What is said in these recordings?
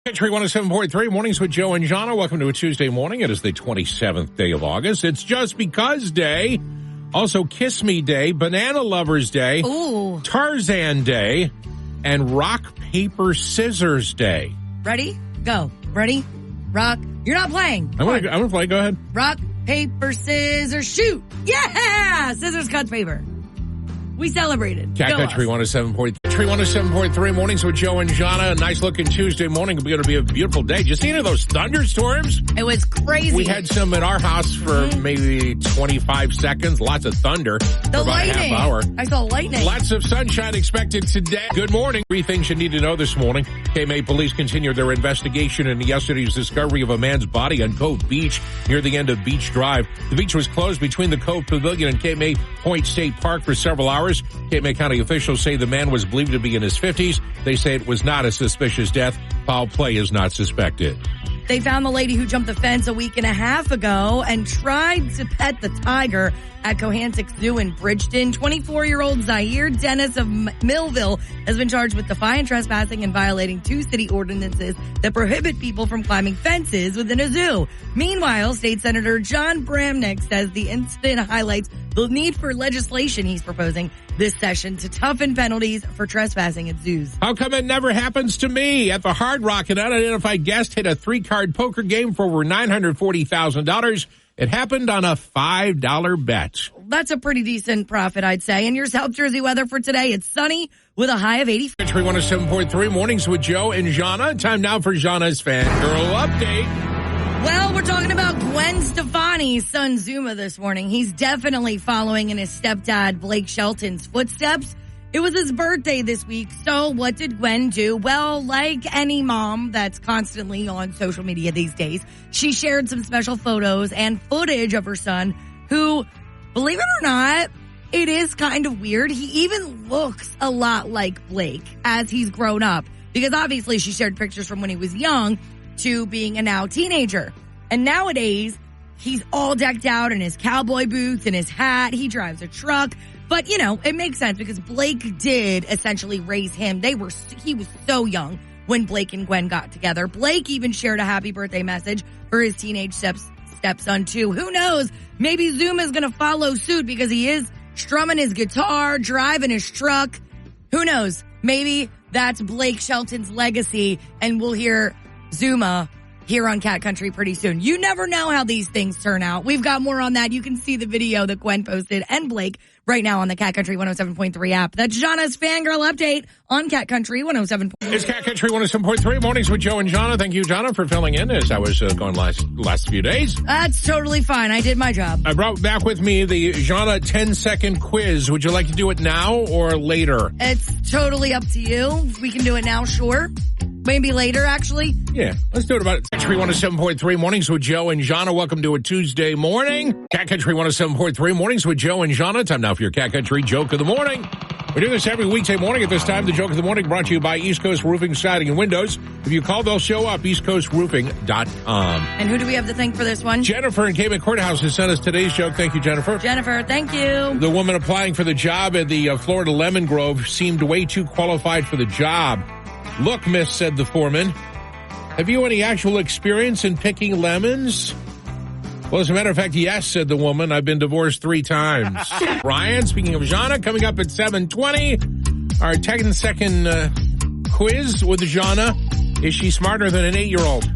Country 107.3, Mornings with Joe and Jahna. Welcome to a Tuesday morning. It is the 27th day of August. It's Just Because Day. Also Kiss Me Day, Banana Lovers Day, Ooh. Tarzan Day, and Rock, Paper, Scissors Day. Ready? Go. Ready? Rock. You're not playing. I'm gonna play. Go ahead. Rock, paper, scissors, shoot. Yeah! Scissors, cuts, paper. We celebrated. Cat Country 107.3, Mornings with Joe and Jahna. A nice looking Tuesday morning. It's going to be a beautiful day. Just seen those thunderstorms? It was crazy. We had some at our house for maybe 25 seconds. Lots of thunder for about lightning. a half hour. I saw lightning. Lots of sunshine expected today. Good morning. 3 things you need to know this morning. KMA police continued their investigation into yesterday's discovery of a man's body on Cove Beach near the end of Beach Drive. The beach was closed between the Cove Pavilion and KMA Point State Park for several hours. KMA County officials say the man was believed to be in his 50s. They say it was not a suspicious death. Foul play is not suspected. They found the lady who jumped the fence a week and a half ago and tried to pet the tiger at Cohantic Zoo in Bridgeton. 24-year-old Zaire Dennis of Millville has been charged with defiant trespassing and violating 2 city ordinances that prohibit people from climbing fences within a zoo. Meanwhile, State Senator John Bramnick says the incident highlights the need for legislation he's proposing this session to toughen penalties for trespassing at zoos. How come it never happens to me? At the Hard Rock, an unidentified guest hit a 3-card poker game for over $940,000. It happened on a $5 bet. That's a pretty decent profit, I'd say. And your South Jersey weather for today, it's sunny with a high of 80. Country 107.3, Mornings with Joe and Jahna. Time now for Jahna's Fangirl Update. Well, we're talking about Gwen Stefani's son Zuma this morning. He's definitely following in his stepdad Blake Shelton's footsteps. It was his birthday this week, so what did Gwen do? Well, like any mom that's constantly on social media these days, she shared some special photos and footage of her son who, believe it or not, it is kind of weird. He even looks a lot like Blake as he's grown up, because obviously she shared pictures from when he was young to being a now teenager. And nowadays, he's all decked out in his cowboy boots and his hat. He drives a truck. But, you know, it makes sense because Blake did essentially raise him. He was so young when Blake and Gwen got together. Blake even shared a happy birthday message for his teenage stepson, too. Who knows? Maybe Zuma's going to follow suit because he is strumming his guitar, driving his truck. Who knows? Maybe that's Blake Shelton's legacy, and we'll hear Zuma here on Cat Country pretty soon. You never know how these things turn out. We've got more on that. You can see the video that Gwen posted and Blake right now on the Cat Country 107.3 app. That's Jahna's Fangirl Update on Cat Country 107. It's Cat Country 107.3, Mornings with Joe and Jahna. Thank you, Jahna, for filling in as I was going last few days. That's totally fine. I did my job. I brought back with me the Jahna 10-second quiz. Would you like to do it now or later? It's totally up to you. We can do it now, sure. Maybe later, actually. Yeah, let's do it about it. Country 107.3, Mornings with Joe and Jahna. Welcome to a Tuesday morning. Cat Country 107.3, Mornings with Joe and Jahna. Time now for your Cat Country Joke of the Morning. We do this every weekday morning at this time. The Joke of the Morning brought to you by East Coast Roofing, Siding, and Windows. If you call, they'll show up. EastCoastRoofing.com. And who do we have to thank for this one? Jennifer in Cayman Courthouse has sent us today's joke. Thank you, Jennifer. Jennifer, thank you. The woman applying for the job at the Florida Lemon Grove seemed way too qualified for the job. Look, miss, said the foreman, have you any actual experience in picking lemons? Well, as a matter of fact, yes, said the woman. I've been divorced 3 times. Ryan, speaking of Jahna, coming up at 7:20, our 10-second quiz with Jahna. Is she smarter than an 8-year-old?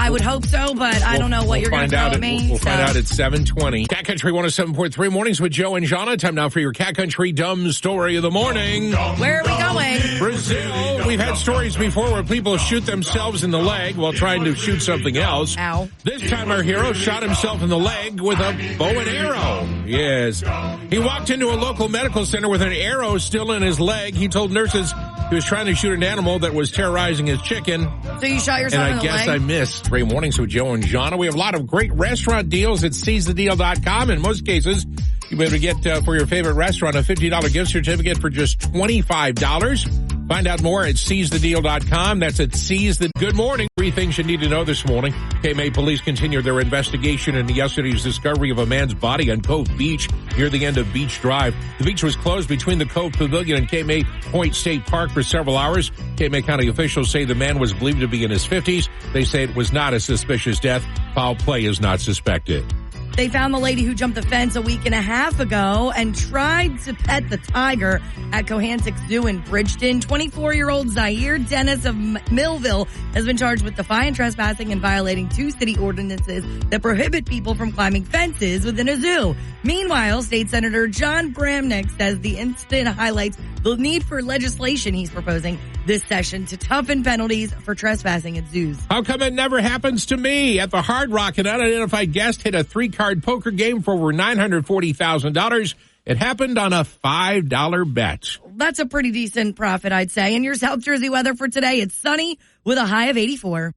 I would hope so, but I don't know what you're going to throw at me. We'll find out at 7:20. Cat Country 107.3, Mornings with Joe and Jahna. Time now for your Cat Country Dumb Story of the Morning. Where are we going? Brazil. We've had stories before where people shoot themselves in the leg while trying to shoot something else. Ow. This time our hero shot himself in the leg with a bow and arrow. Yes. He walked into a local medical center with an arrow still in his leg. He told nurses he was trying to shoot an animal that was terrorizing his chicken. So you shot yourself in the leg? And I guess I missed. Great Mornings with Joe and Jahna. We have a lot of great restaurant deals at seizethedeal.com. In most cases, you'll be able to get for your favorite restaurant a $50 gift certificate for just $25. Find out more at seizethedeal.com. That's at Good morning. 3 things you need to know this morning. KMA police continue their investigation into yesterday's discovery of a man's body on Cove Beach near the end of Beach Drive. The beach was closed between the Cove Pavilion and KMA Point State Park for several hours. KMA County officials say the man was believed to be in his 50s. They say it was not a suspicious death. Foul play is not suspected. They found the lady who jumped the fence a week and a half ago and tried to pet the tiger at Cohantic Zoo in Bridgeton. 24-year-old Zaire Dennis of Millville has been charged with defiant trespassing and violating 2 city ordinances that prohibit people from climbing fences within a zoo. Meanwhile, State Senator John Bramnick says the incident highlights the need for legislation he's proposing this session to toughen penalties for trespassing at zoos. How come it never happens to me? At the Hard Rock, an unidentified guest hit a 3-card poker game for over $940,000. It happened on a $5 bet. That's a pretty decent profit, I'd say. In your South Jersey weather for today, it's sunny with a high of 84.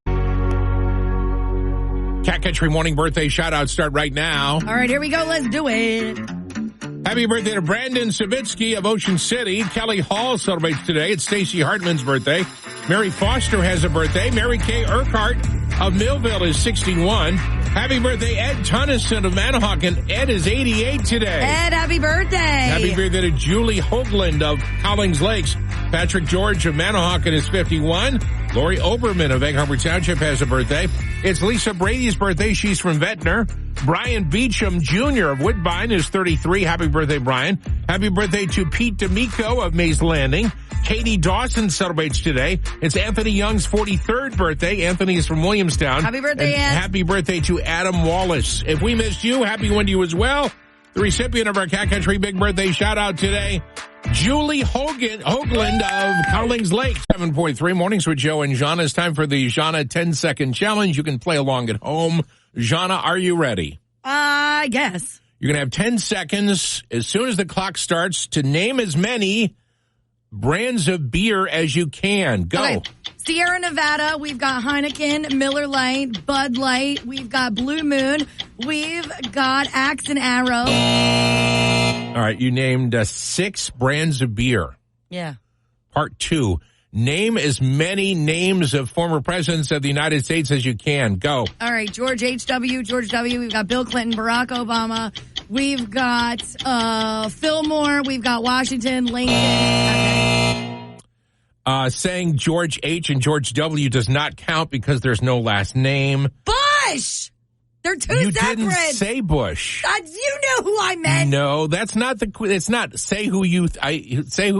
Cat Country Morning Birthday shout-outs start right now. All right, here we go. Let's do it. Happy birthday to Brandon Savitsky of Ocean City. Kelly Hall celebrates today. It's Stacy Hartman's birthday. Mary Foster has a birthday. Mary Kay Urquhart of Millville is 61. Happy birthday, Ed Tunnison of Manahawkin. Ed is 88 today. Ed, happy birthday. Happy birthday to Julie Hoagland of Collings Lakes. Patrick George of Manahawkin is 51. Lori Oberman of Egg Harbor Township has a birthday. It's Lisa Brady's birthday. She's from Ventnor. Brian Beecham Jr. of Woodbine is 33. Happy birthday, Brian. Happy birthday to Pete D'Amico of Mays Landing. Katie Dawson celebrates today. It's Anthony Young's 43rd birthday. Anthony is from Williamstown. Happy birthday, Ed. Happy birthday to Adam Wallace. If we missed you, happy one to you as well. The recipient of our Cat Country Big Birthday shout out today, Julie Hoagland of Collings Lake. 7.3 Mornings with Joe and Jahna. It's time for the Jahna 10-second challenge. You can play along at home. Jahna, are you ready? I guess. You're going to have 10 seconds as soon as the clock starts to name as many brands of beer as you can. Go. Okay. Sierra Nevada, we've got Heineken, Miller Lite, Bud Light, we've got Blue Moon, we've got Axe and Arrow. All right, you named 6 brands of beer. Yeah. Part 2. Name as many names of former presidents of the United States as you can. Go. All right, George H.W., George W., we've got Bill Clinton, Barack Obama, we've got Fillmore, we've got Washington, Lincoln. Okay. Saying George H. and George W. does not count because there's no last name. Bush! They're two you separate. You didn't say Bush. You know who I meant. No, that's not it's not say who you, say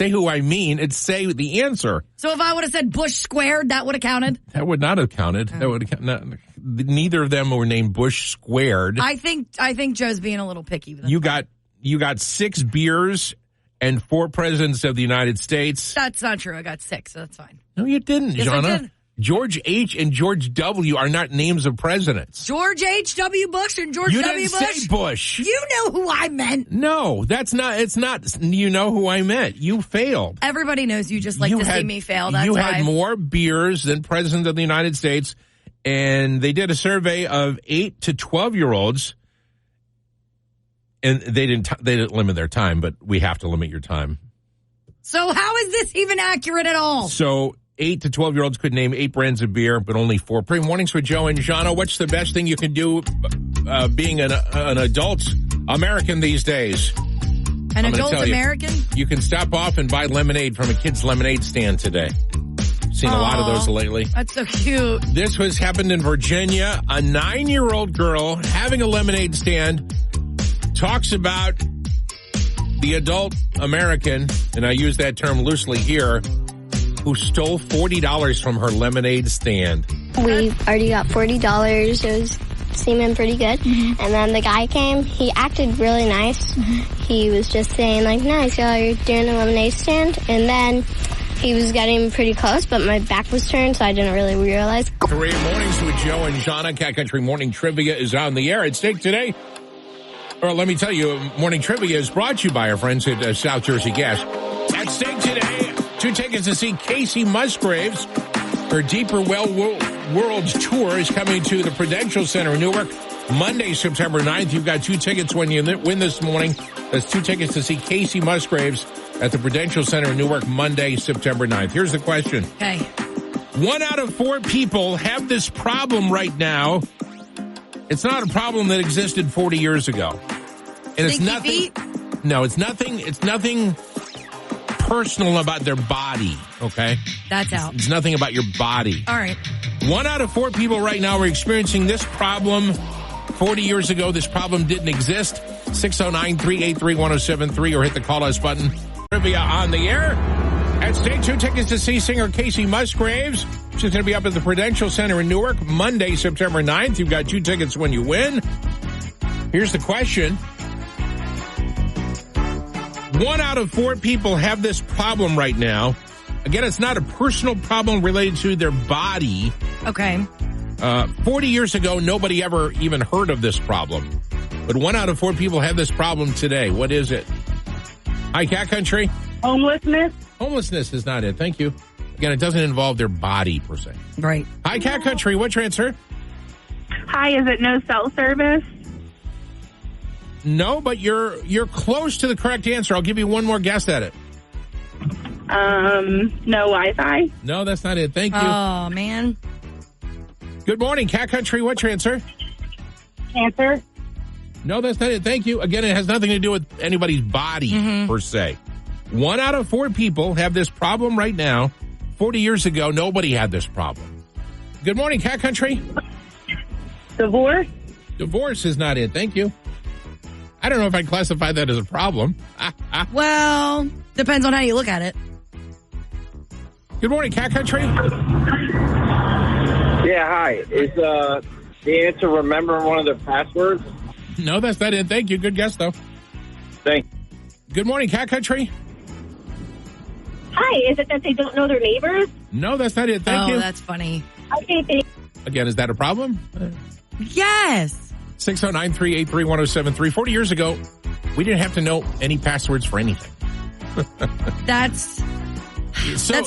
who I mean. It's say the answer. So if I would have said Bush squared, that would have counted? That would not have counted. Oh. That would have neither of them were named Bush squared. I think Joe's being a little picky with them. You got 6 beers and 4 presidents of the United States. That's not true. I got 6, so that's fine. No, you didn't, yes, Jahna. I did. George H. and George W. are not names of presidents. George H.W. Bush and George W. Bush? You didn't say Bush. You know who I meant. No, it's not, you know who I meant. You failed. Everybody knows you just like to see me fail. That's why. Had more beers than President of the United States, and they did a survey of 8 to 12-year-olds, and they didn't limit their time, but we have to limit your time. So how is this even accurate at all? So 8 to 12-year-olds could name 8 brands of beer, but only 4. Mornings with Joe and Jahna. What's the best thing you can do being an adult American these days? An adult American? You can stop off and buy lemonade from a kid's lemonade stand today. Seen a lot of those lately. That's so cute. This happened in Virginia. A 9-year-old girl having a lemonade stand talks about the adult American, and I use that term loosely here, who stole $40 from her lemonade stand. We already got $40. It was seeming pretty good. Mm-hmm. And then the guy came. He acted really nice. Mm-hmm. He was just saying, like, nice, you're doing a lemonade stand. And then he was getting pretty close, but my back was turned, so I didn't really realize. Korea Mornings with Joe and Jahna. Cat Country Morning Trivia is on the air. At stake today, or let me tell you, Morning Trivia is brought to you by our friends at South Jersey Gas. At stake today, 2 tickets to see Casey Musgraves. Her Deeper Worlds tour is coming to the Prudential Center in Newark Monday, September 9th. You've got 2 tickets when you win this morning. That's 2 tickets to see Casey Musgraves at the Prudential Center in Newark Monday, September 9th. Here's the question. Okay. 1 out of 4 people have this problem right now. It's not a problem that existed 40 years ago. And it's nothing. Feet? No, it's nothing personal about their body, okay? That's out. It's nothing about your body. All right. 1 out of 4 people right now are experiencing this problem. 40 years ago, this problem didn't exist. 609-383-1073 or hit the call us button. Trivia on the air. And stay tuned. Tickets to see singer Casey Musgraves. She's going to be up at the Prudential Center in Newark Monday, September 9th. You've got 2 tickets when you win. Here's the question. 1 out of 4 people have this problem right now. Again, it's not a personal problem related to their body. Okay. 40 years ago, nobody ever even heard of this problem. But 1 out of 4 people have this problem today. What is it? Hi, Cat Country. Homelessness. Homelessness is not it. Thank you. Again, it doesn't involve their body per se. Right. Hi, Cat Country. What's your answer? Hi, is it no cell service? No, but you're close to the correct answer. I'll give you one more guess at it. No Wi-Fi? No, that's not it. Thank you. Oh, man. Good morning, Cat Country. What's your answer? Cancer? No, that's not it. Thank you. Again, it has nothing to do with anybody's body per se. 1 out of 4 people have this problem right now. 40 years ago, nobody had this problem. Good morning, Cat Country. Divorce? Divorce is not it. Thank you. I don't know if I'd classify that as a problem. Well, depends on how you look at it. Good morning, Cat Country. Yeah, hi. Is the answer remembering one of their passwords? No, that's not it. Thank you. Good guess, though. Thanks. Good morning, Cat Country. Hi, is it that they don't know their neighbors? No, that's not it. Thank you. Oh, that's funny. Okay, thanks. Again, is that a problem? Yes. 609-383-1073. 40 years ago, we didn't have to know any passwords for anything. That's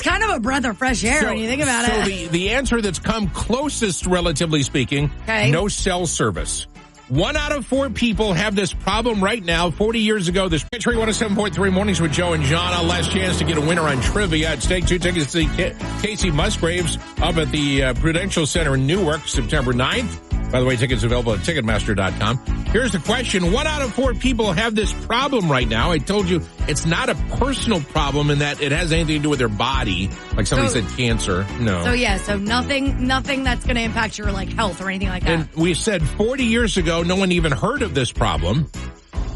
kind of a breath of fresh air when you think about it. So the answer that's come closest, relatively speaking, no cell service. 1 out of 4 people have this problem right now. 40 years ago, this Country 107.3 Mornings with Joe and Jahna. Last chance to get a winner on trivia. At stake, 2 tickets to see Casey Musgraves up at the Prudential Center in Newark, September 9th. By the way, tickets available at Ticketmaster.com. Here's the question. 1 out of 4 people have this problem right now. I told you it's not a personal problem in that it has anything to do with their body. Like somebody said cancer. No. So nothing that's going to impact your health or anything like that. And we said 40 years ago, no one even heard of this problem.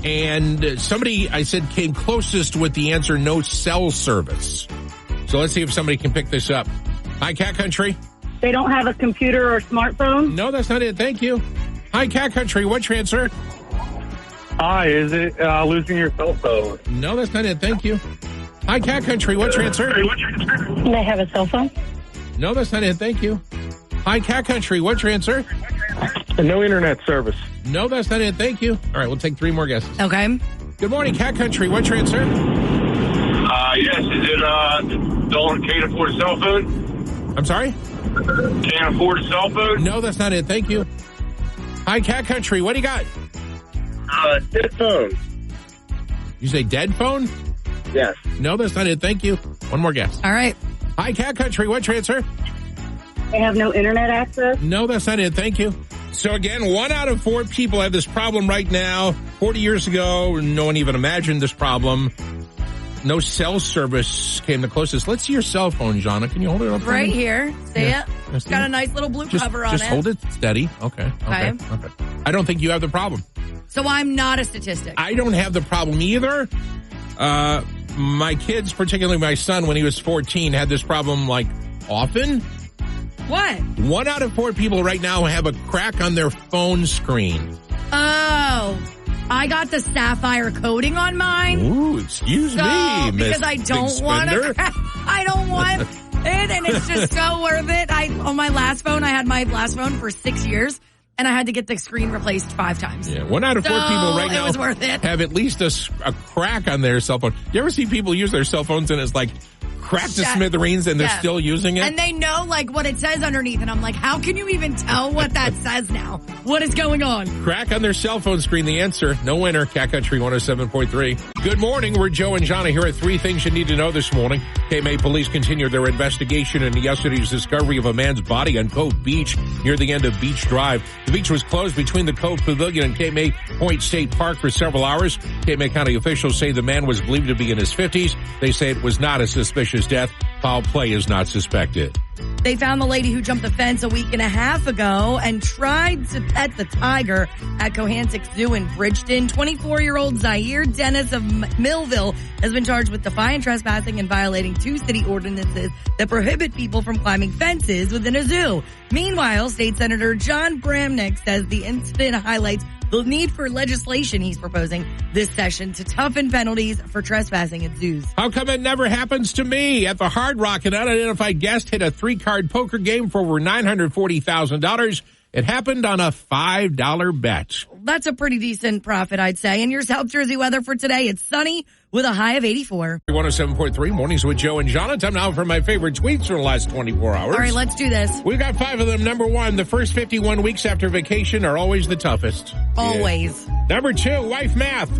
And somebody, I said, came closest with the answer, no cell service. So let's see if somebody can pick this up. Hi, Cat Country. They don't have a computer or smartphone? No, that's not it. Thank you. Hi, Cat Country. What's your answer? Hi, is it losing your cell phone? No, that's not it. Thank you. Hi, Cat Country. What's your answer? They have a cell phone? No, that's not it. Thank you. Hi, Cat Country. What's your answer? No internet service. No, that's not it. Thank you. All right, we'll take 3 more guesses. Okay. Good morning, Cat Country. What's your answer? Yes, is it can't afford a cell phone? I'm sorry? Can't afford a cell phone? No, that's not it. Thank you. Hi, Cat Country. What do you got? Dead phone. You say dead phone? Yes. No, that's not it. Thank you. One more guess. All right. Hi, Cat Country. What's your answer? They have no internet access? No, that's not it. Thank you. So again, 1 out of 4 people have this problem right now. 40 years ago, no one even imagined this problem. No cell service came the closest. Let's see your cell phone, Jahna. Can you hold it up? Right here. See it? It's got a nice little blue cover on it. Just hold it steady. Okay. I don't think you have the problem. So I'm not a statistic. I don't have the problem either. My kids, particularly my son, when he was 14, had this problem often. What? 1 out of 4 people right now have a crack on their phone screen. Oh. I got the sapphire coating on mine. Ooh, excuse me, because I don't want to. I don't want it, and it's just so worth it. On my last phone, I had my last phone for 6 years, and I had to get the screen replaced 5 times. Yeah, 1 out of 4 people right now was worth it. have at least a crack on their cell phone. You ever see people use their cell phones and it's cracked to smithereens and they're still using it. And they know like what it says underneath. And I'm like, how can you even tell what that says now? What is going on? Crack on their cell phone screen. The answer, no winner. Cat Country 107.3. Good morning. We're Joe and Jahna here at 3 Things You Need to Know this morning. KMA police continued their investigation into yesterday's discovery of a man's body on Cove Beach near the end of Beach Drive. The beach was closed between the Cove Pavilion and KMA Point State Park for several hours. KMA County officials say the man was believed to be in his 50s. They say it was not a suspicious death. Foul play is not suspected. They found the lady who jumped the fence a week and a half ago and tried to pet the tiger at Cohantic Zoo in Bridgeton. 24-year-old Zaire Dennis of Millville has been charged with defiant trespassing and violating 2 city ordinances that prohibit people from climbing fences within a zoo. Meanwhile, State Senator John Bramnick says the incident highlights the need for legislation he's proposing this session to toughen penalties for trespassing at zoos. How come it never happens to me? At the Hard Rock, an unidentified guest hit a 3-card poker game for over $940,000. It happened on a $5 bet. That's a pretty decent profit, I'd say. And your South Jersey weather for today, it's sunny with a high of 84. 107.3 Mornings with Joe and Jahna. Time now for my favorite tweets from the last 24 hours. All right, let's do this. We've got 5 of them. Number 1, the first 51 weeks after vacation are always the toughest. Always. Yeah. Number 2, wife math.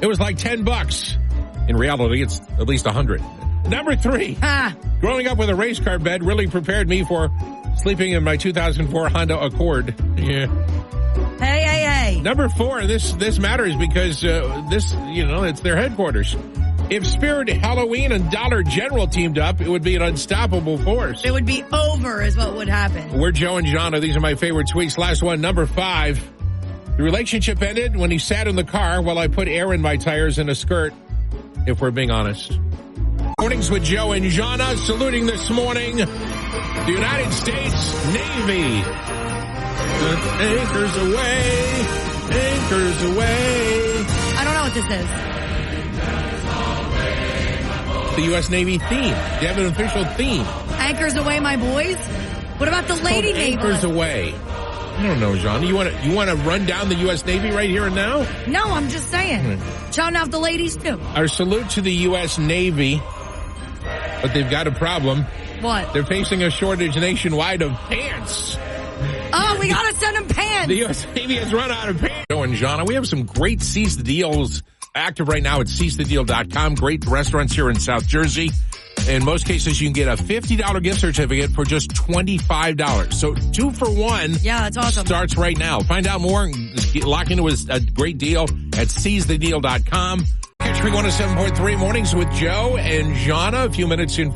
It was like $10. In reality, it's at least 100. Number 3, growing up with a race car bed really prepared me for sleeping in my 2004 Honda Accord. Yeah. Hey. Number 4, this matters because it's their headquarters. If Spirit, Halloween, and Dollar General teamed up, it would be an unstoppable force. It would be over is what would happen. We're Joe and Jahna. These are my favorite tweets. Last one, number 5. The relationship ended when he sat in the car while I put air in my tires in a skirt, if we're being honest. Mornings with Joe and Jahna, saluting this morning the United States Navy. Anchors away, anchors away. I don't know what this is. The U.S. Navy theme. They have an official theme. Anchors away, my boys. What about the Lady Navy? Anchors away. I don't know, Jahna. You want to run down the U.S. Navy right here and now? No, I'm just saying. Shouting out the ladies, too. Our salute to the U.S. Navy, but they've got a problem. What? They're facing a shortage nationwide of pants. Oh, we got to send them pants. The U.S. Navy has run out of pants. Joe and Jahna, we have some great Seize the Deals active right now at seizethedeal.com. Great restaurants here in South Jersey. In most cases, you can get a $50 gift certificate for just $25. So 2 for 1. Yeah, that's awesome. Starts right now. Find out more and lock into a great deal at seizethedeal.com. Country 107.3 Mornings with Joe and Jahna. A few minutes in